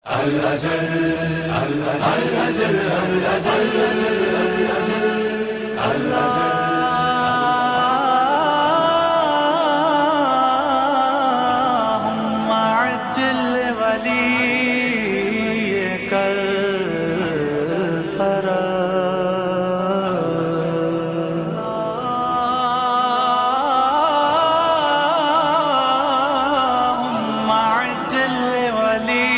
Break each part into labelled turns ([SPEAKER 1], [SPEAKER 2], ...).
[SPEAKER 1] الأجل الأجل الأجل الأجل اللهم عجل لوليك اللهم عجل لوليك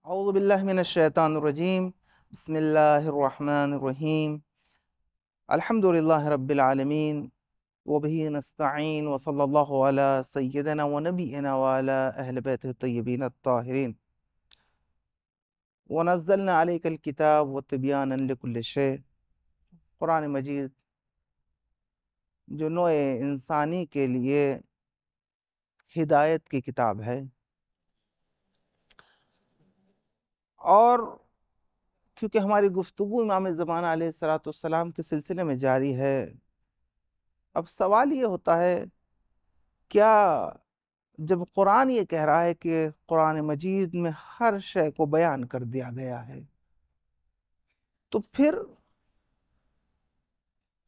[SPEAKER 2] اعوذ باللہ من الشیطان الرجیم بسم اللہ الرحمن الرحیم الحمدللہ رب العالمین وبہ نستعین وصلی اللہ علی سیدنا ونبینا وعلی اہل بیتہ الطیبین الطاہرین ونزلنا علیک الکتاب وتبیانا لکل شیء۔ قرآن مجید جو نوع انسانی کے لیے ہدایت کی کتاب ہے، اور کیونکہ ہماری گفتگو امام زمانہ علیہ السلام کے سلسلے میں جاری ہے، اب سوال یہ ہوتا ہے، کیا جب قرآن یہ کہہ رہا ہے کہ قرآن مجید میں ہر شے کو بیان کر دیا گیا ہے، تو پھر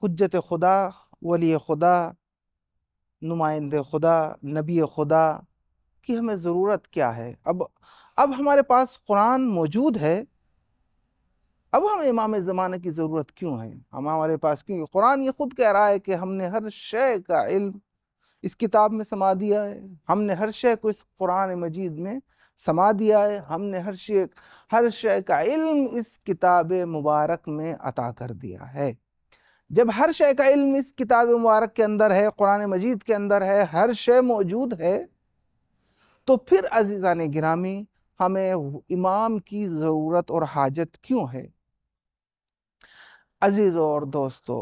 [SPEAKER 2] حجت خدا، ولی خدا، نمائند خدا، نبی خدا کی ہمیں ضرورت کیا ہے؟ اب ہمارے پاس قرآن موجود ہے، اب ہمیں امام زمانہ کی ضرورت کیوں ہے؟ ہمارے پاس کیونکہ قرآن یہ خود کہہ رہا ہے کہ ہم نے ہر شے کا علم اس کتاب میں سما دیا ہے، ہم نے ہر شے کو اس قرآن مجید میں سما دیا ہے، ہم نے ہر شے کا علم اس کتاب مبارک میں عطا کر دیا ہے۔ جب ہر شے کا علم اس کتاب مبارک کے اندر ہے، قرآن مجید کے اندر ہے، ہر شے موجود ہے، تو پھر عزیزان گرامی ہمیں امام کی ضرورت اور حاجت کیوں ہے؟ عزیزوں اور دوستو،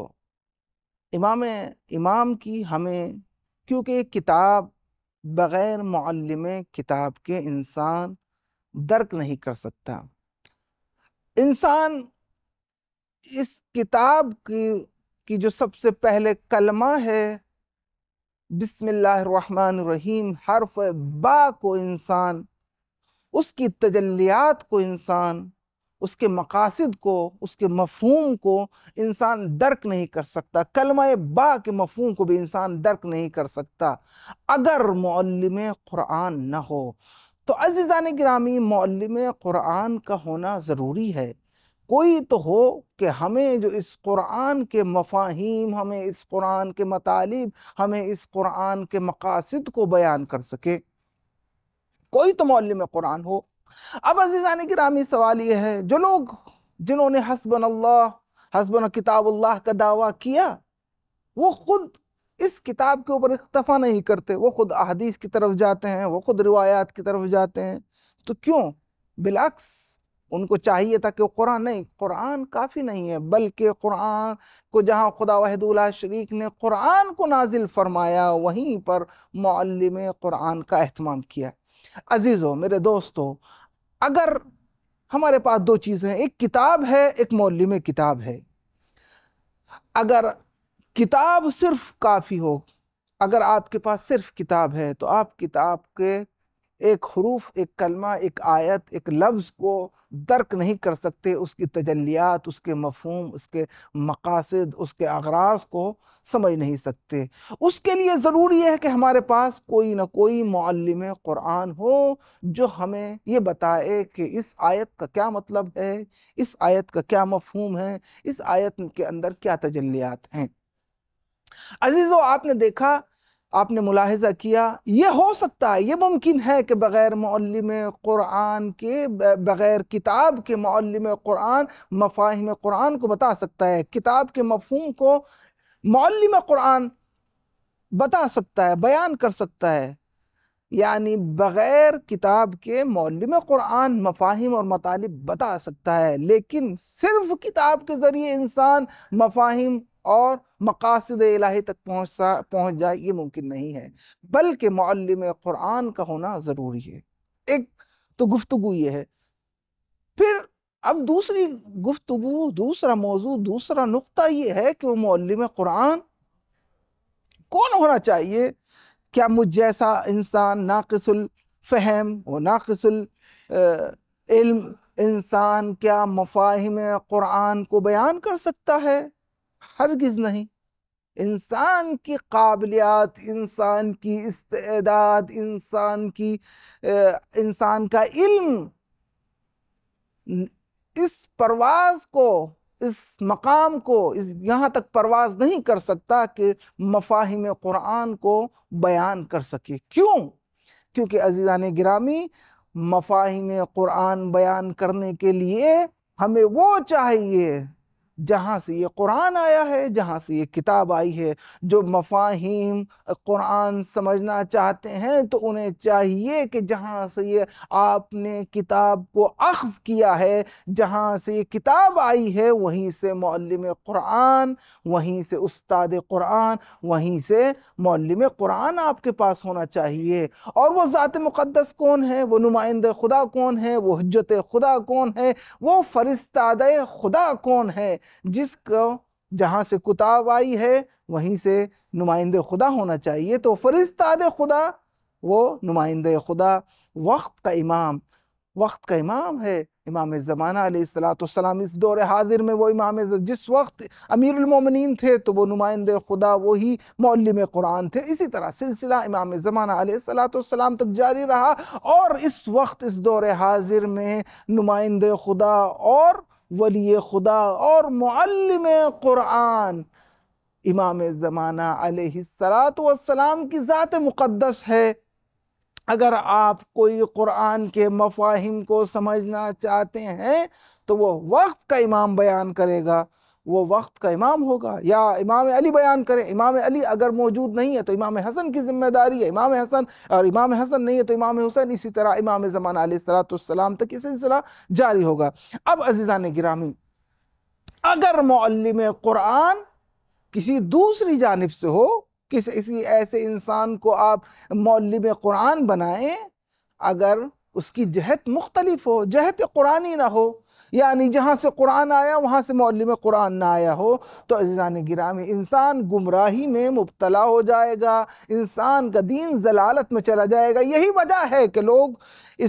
[SPEAKER 2] امام کی ہمیں، کیونکہ یہ کتاب بغیر معلم کتاب کے انسان درک نہیں کر سکتا۔ انسان اس کتاب کی جو سب سے پہلے کلمہ ہے بسم اللہ الرحمن الرحیم، حرف با کو انسان، اس کی تجلیات کو انسان، اس کے مقاصد کو، اس کے مفہوم کو انسان درک نہیں کر سکتا۔ کلمہ با کے مفہوم کو بھی انسان درک نہیں کر سکتا اگر معلم قرآن نہ ہو۔ تو عزیزان گرامی، معلم قرآن کا ہونا ضروری ہے۔ کوئی تو ہو کہ ہمیں جو اس قرآن کے مفاہیم، ہمیں اس قرآن کے مطالب، ہمیں اس قرآن کے مقاصد کو بیان کر سکے، کوئی تو معلم قرآن ہو۔ اب عزیزان گرامی سوال یہ ہے، جو لوگ جنہوں نے حسبنا اللہ، حسبنا کتاب اللہ کا دعویٰ کیا، وہ خود اس کتاب کے اوپر اکتفا نہیں کرتے، وہ خود احادیث کی طرف جاتے ہیں، وہ خود روایات کی طرف جاتے ہیں۔ تو کیوں؟ بالعکس، ان کو چاہیے تھا کہ قرآن کافی نہیں ہے، بلکہ قرآن کو جہاں خدا وحدہ لا شریک نے قرآن کو نازل فرمایا، وہیں پر معلم قرآن کا اہتمام کیا۔ عزیزوں، میرے دوستو، اگر ہمارے پاس دو چیزیں ہیں، ایک کتاب ہے، ایک معلم کتاب ہے۔ اگر کتاب صرف کافی ہو، اگر آپ کے پاس صرف کتاب ہے، تو آپ کتاب کے ایک حروف، ایک کلمہ، ایک آیت، ایک لفظ کو درک نہیں کر سکتے، اس کی تجلیات، اس کے مفہوم، اس کے مقاصد، اس کے اغراض کو سمجھ نہیں سکتے۔ اس کے لیے ضروری ہے کہ ہمارے پاس کوئی نہ کوئی معلم قرآن ہو جو ہمیں یہ بتائے کہ اس آیت کا کیا مطلب ہے، اس آیت کا کیا مفہوم ہے، اس آیت کے اندر کیا تجلیات ہیں۔ عزیزو، آپ نے دیکھا، آپ نے ملاحظہ کیا، یہ ہو سکتا ہے، یہ ممکن ہے کہ بغیر معلم قرآن کے، بغیر کتاب کے معلم قرآن مفاہیم قرآن کو بتا سکتا ہے، کتاب کے مفہوم کو معلم قرآن بتا سکتا ہے، بیان کر سکتا ہے۔ یعنی بغیر کتاب کے معلم قرآن مفاہیم اور مطالب بتا سکتا ہے، لیکن صرف کتاب کے ذریعے انسان مفاہیم اور مقاصد الہی تک پہنچ جائے، یہ ممکن نہیں ہے، بلکہ معلم قرآن کا ہونا ضروری ہے۔ ایک تو گفتگو یہ ہے اب دوسری گفتگو، دوسرا موضوع، دوسرا نقطہ یہ ہے کہ وہ معلم قرآن کون ہونا چاہیے؟ کیا مجھ جیسا انسان ناقص الفہم و ناقص العلم انسان کیا مفاہیم قرآن کو بیان کر سکتا ہے؟ ہرگز نہیں۔ انسان کی قابلیات، انسان کی استعداد، انسان کا علم اس پرواز کو، اس مقام کو یہاں تک پرواز نہیں کر سکتا کہ مفاہیم قرآن کو بیان کر سکے۔ کیوں؟ کیونکہ عزیزان گرامی، مفاہیم قرآن بیان کرنے کے لیے ہمیں وہ چاہیے جہاں سے یہ قرآن آیا ہے، جہاں سے یہ کتاب آئی ہے۔ جو مفاہیم قرآن سمجھنا چاہتے ہیں تو انہیں چاہیے کہ جہاں سے یہ آپ نے کتاب کو اخذ کیا ہے، جہاں سے یہ کتاب آئی ہے، وہیں سے معلم قرآن، وہیں سے استاد قرآن، وہیں سے معلم قرآن آپ کے پاس ہونا چاہیے۔ اور وہ ذات مقدس کون ہے؟ وہ نمائندہ خدا کون ہے؟ وہ حجت خدا کون ہے؟ وہ فرستادہ خدا کون ہے؟ جس کو جہاں سے کتاب آئی ہے وہیں سے نمائندہ خدا ہونا چاہیے۔ تو فرستاد خدا، وہ نمائندہ خدا، وقت کا امام ہے امام زمانہ علیہ السلام۔ اس دور حاضر میں وہ امام، جس وقت امیر المومنین تھے تو وہ نمائندہ خدا، وہی معلم قرآن تھے۔ اسی طرح سلسلہ امام زمانہ علیہ السلام تک جاری رہا، اور اس وقت اس دور حاضر میں نمائندہ خدا اور ولی خدا اور معلم قرآن امام زمانہ علیہ السلام کی ذات مقدس ہے۔ اگر آپ کوئی قرآن کے مفاہیم کو سمجھنا چاہتے ہیں تو وہ وقت کا امام بیان کرے گا، وہ وقت کا امام ہوگا، یا امام علی بیان کرے۔ امام علی اگر موجود نہیں ہے تو امام حسن کی ذمہ داری ہے، امام حسن، اور امام حسن نہیں ہے تو امام حسین، اسی طرح امام زمانہ علیہ السلام تک یہ سلسلہ جاری ہوگا۔ اب عزیزان گرامی، اگر معلم قرآن کسی دوسری جانب سے ہو، کسی ایسے انسان کو آپ معلم قرآن بنائیں، اگر اس کی جہت مختلف ہو، جہت قرآنی نہ ہو، یعنی جہاں سے قرآن آیا وہاں سے معلم قرآن نہ آیا ہو، تو عزیزان گرامی انسان گمراہی میں مبتلا ہو جائے گا، انسان کا دین ضلالت میں چلا جائے گا۔ یہی وجہ ہے کہ لوگ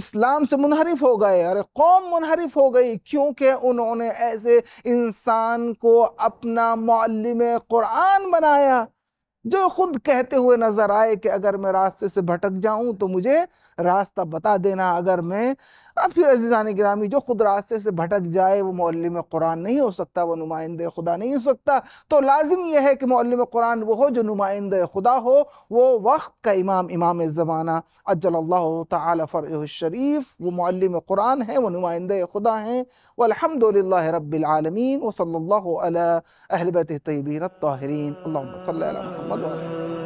[SPEAKER 2] اسلام سے منحرف ہو گئے، اور قوم منحرف ہو گئی، کیونکہ انہوں نے ایسے انسان کو اپنا معلم قرآن بنایا جو خود کہتے ہوئے نظر آئے کہ اگر میں راستے سے بھٹک جاؤں تو مجھے راستہ بتا دینا۔ اگر میں پھر عزیزان گرامی، جو خود راستے سے بھٹک جائے وہ معلم قرآن نہیں ہو سکتا، وہ نمائندہ خدا نہیں ہو سکتا۔ تو لازم یہ ہے کہ معلم قرآن وہ ہو جو نمائندہ خدا ہو، وہ وقت کا امام، امام زمانہ عجل اللہ تعالی فرعہ الشریف، وہ معلم قرآن ہیں، وہ نمائندہ خدا ہیں۔ والحمدللہ رب العالمین، وصلی اللہ علی اہل بیتہ الطیبین الطاہرین، اللہم صلی علی محمد وعلی